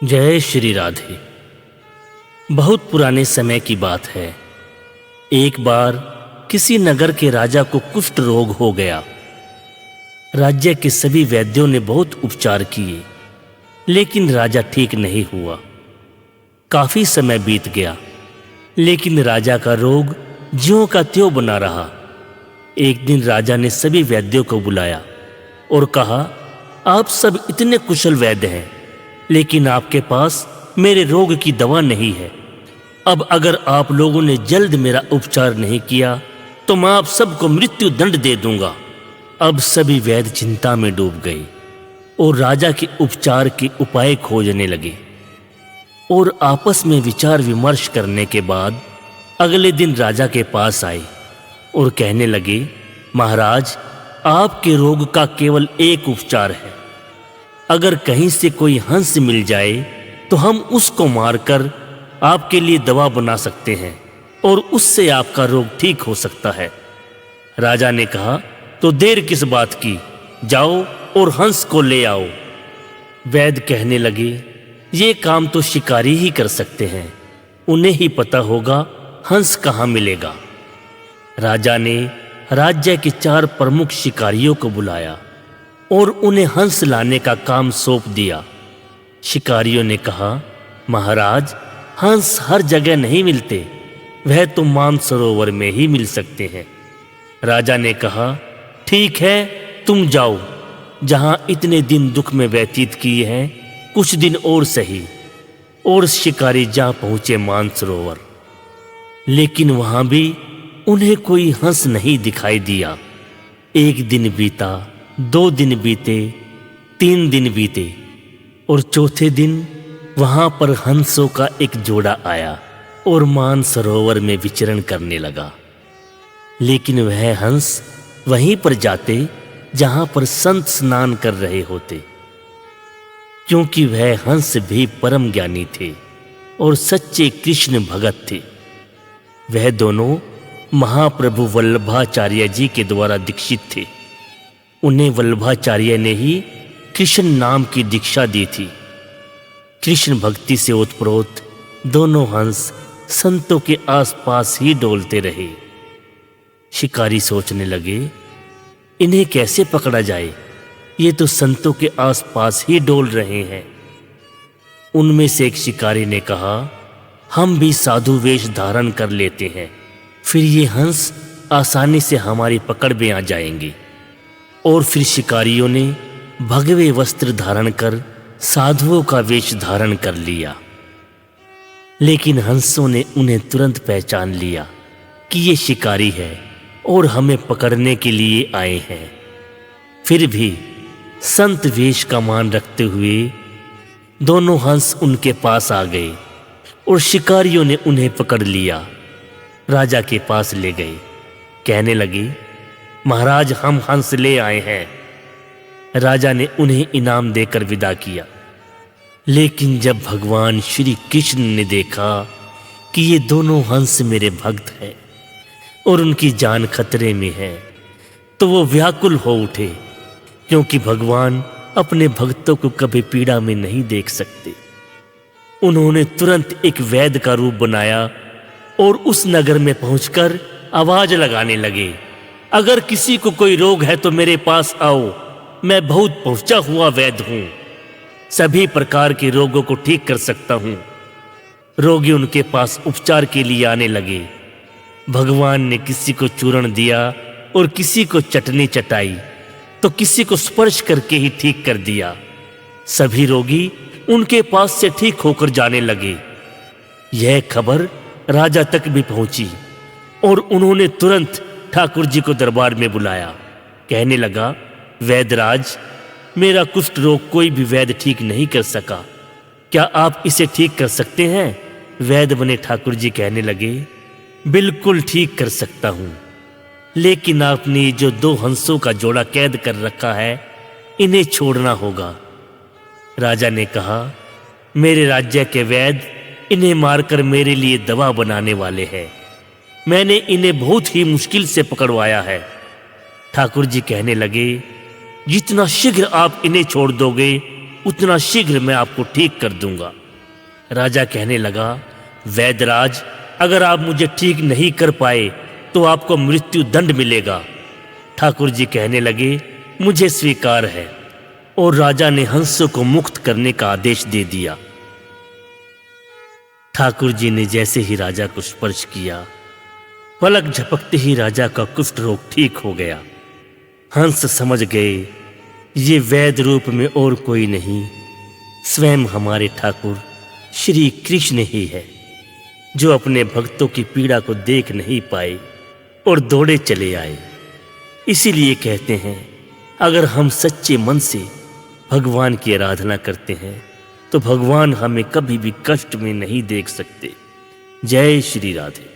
जय श्री राधे। बहुत पुराने समय की बात है। एक बार किसी नगर के राजा को कुष्ठ रोग हो गया। राज्य के सभी वैद्यों ने बहुत उपचार किए, लेकिन राजा ठीक नहीं हुआ। काफी समय बीत गया, लेकिन राजा का रोग ज्यों का त्यों बना रहा। एक दिन राजा ने सभी वैद्यों को बुलाया और कहा, आप सब इतने कुशल वैद्य हैं, लेकिन आपके पास मेरे रोग की दवा नहीं है। अब अगर आप लोगों ने जल्द मेरा उपचार नहीं किया तो मैं आप सबको मृत्यु दंड दे दूंगा। अब सभी वैद्य चिंता में डूब गए और राजा के उपचार के उपाय खोजने लगे और आपस में विचार विमर्श करने के बाद अगले दिन राजा के पास आए और कहने लगे, महाराज, आपके रोग का केवल एक उपचार है। अगर कहीं से कोई हंस मिल जाए तो हम उसको मारकर आपके लिए दवा बना सकते हैं और उससे आपका रोग ठीक हो सकता है। राजा ने कहा, तो देर किस बात की, जाओ और हंस को ले आओ। वैद्य कहने लगे, ये काम तो शिकारी ही कर सकते हैं, उन्हें ही पता होगा हंस कहाँ मिलेगा। राजा ने राज्य के 4 प्रमुख शिकारियों को बुलाया और उन्हें हंस लाने का काम सौंप दिया। शिकारियों ने कहा, महाराज, हंस हर जगह नहीं मिलते, वह तो मानसरोवर में ही मिल सकते हैं। राजा ने कहा, ठीक है, तुम जाओ, जहां इतने दिन दुख में व्यतीत किए हैं, कुछ दिन और सही। और शिकारी जा पहुंचे मानसरोवर, लेकिन वहां भी उन्हें कोई हंस नहीं दिखाई दिया। 1 दिन बीता, 2 दिन बीते, 3 दिन बीते और चौथे दिन वहां पर हंसों का एक जोड़ा आया और मानसरोवर में विचरण करने लगा। लेकिन वह हंस वहीं पर जाते जहां पर संत स्नान कर रहे होते, क्योंकि वह हंस भी परम ज्ञानी थे और सच्चे कृष्ण भगत थे। वह दोनों महाप्रभु वल्लभाचार्य जी के द्वारा दीक्षित थे। उन्हें वल्लभाचार्य ने ही कृष्ण नाम की दीक्षा दी थी। कृष्ण भक्ति से ओतप्रोत दोनों हंस संतों के आसपास ही डोलते रहे। शिकारी सोचने लगे, इन्हें कैसे पकड़ा जाए, ये तो संतों के आसपास ही डोल रहे हैं। उनमें से एक शिकारी ने कहा, हम भी साधु वेश धारण कर लेते हैं, फिर ये हंस आसानी से हमारी पकड़ में आ जाएंगे। और फिर शिकारियों ने भगवे वस्त्र धारण कर साधुओं का वेश धारण कर लिया। लेकिन हंसों ने उन्हें तुरंत पहचान लिया कि ये शिकारी है और हमें पकड़ने के लिए आए हैं। फिर भी संत वेश का मान रखते हुए दोनों हंस उनके पास आ गए और शिकारियों ने उन्हें पकड़ लिया। राजा के पास ले गए, कहने लगे, महाराज, हम हंस ले आए हैं। राजा ने उन्हें इनाम देकर विदा किया। लेकिन जब भगवान श्री कृष्ण ने देखा कि ये दोनों हंस मेरे भक्त हैं और उनकी जान खतरे में है, तो वो व्याकुल हो उठे, क्योंकि भगवान अपने भक्तों को कभी पीड़ा में नहीं देख सकते। उन्होंने तुरंत एक वैद्य का रूप बनाया और उस नगर में पहुंचकर आवाज लगाने लगे, अगर किसी को कोई रोग है तो मेरे पास आओ, मैं बहुत पहुंचा हुआ वैद्य हूं, सभी प्रकार के रोगों को ठीक कर सकता हूं। रोगी उनके पास उपचार के लिए आने लगे। भगवान ने किसी को चूर्ण दिया और किसी को चटनी चटाई, तो किसी को स्पर्श करके ही ठीक कर दिया। सभी रोगी उनके पास से ठीक होकर जाने लगे। यह खबर राजा तक भी पहुंची और उन्होंने तुरंत ठाकुर जी को दरबार में बुलाया। कहने लगा, वैद्यराज, मेरा कुष्ठ रोग कोई भी वैद्य ठीक नहीं कर सका, क्या आप इसे ठीक कर सकते हैं? वैद्य बने ठाकुर जी कहने लगे, बिल्कुल ठीक कर सकता हूं, लेकिन आपने जो 2 हंसों का जोड़ा कैद कर रखा है, इन्हें छोड़ना होगा। राजा ने कहा, मेरे राज्य के वैद्य इन्हें मारकर मेरे लिए दवा बनाने वाले हैं, मैंने इन्हें बहुत ही मुश्किल से पकड़वाया है। ठाकुर जी कहने लगे, जितना शीघ्र आप इन्हें छोड़ दोगे उतना शीघ्र मैं आपको ठीक कर दूंगा। राजा कहने लगा, वैद्यराज, अगर आप मुझे ठीक नहीं कर पाए तो आपको मृत्यु दंड मिलेगा। ठाकुर जी कहने लगे, मुझे स्वीकार है। और राजा ने हंस को मुक्त करने का आदेश दे दिया। ठाकुर जी ने जैसे ही राजा को स्पर्श किया, पलक झपकते ही राजा का कुष्ठ रोग ठीक हो गया। हंस समझ गए, ये वैद्य रूप में और कोई नहीं, स्वयं हमारे ठाकुर श्री कृष्ण ही है, जो अपने भक्तों की पीड़ा को देख नहीं पाए और दौड़े चले आए। इसीलिए कहते हैं, अगर हम सच्चे मन से भगवान की आराधना करते हैं तो भगवान हमें कभी भी कष्ट में नहीं देख सकते। जय श्री राधे।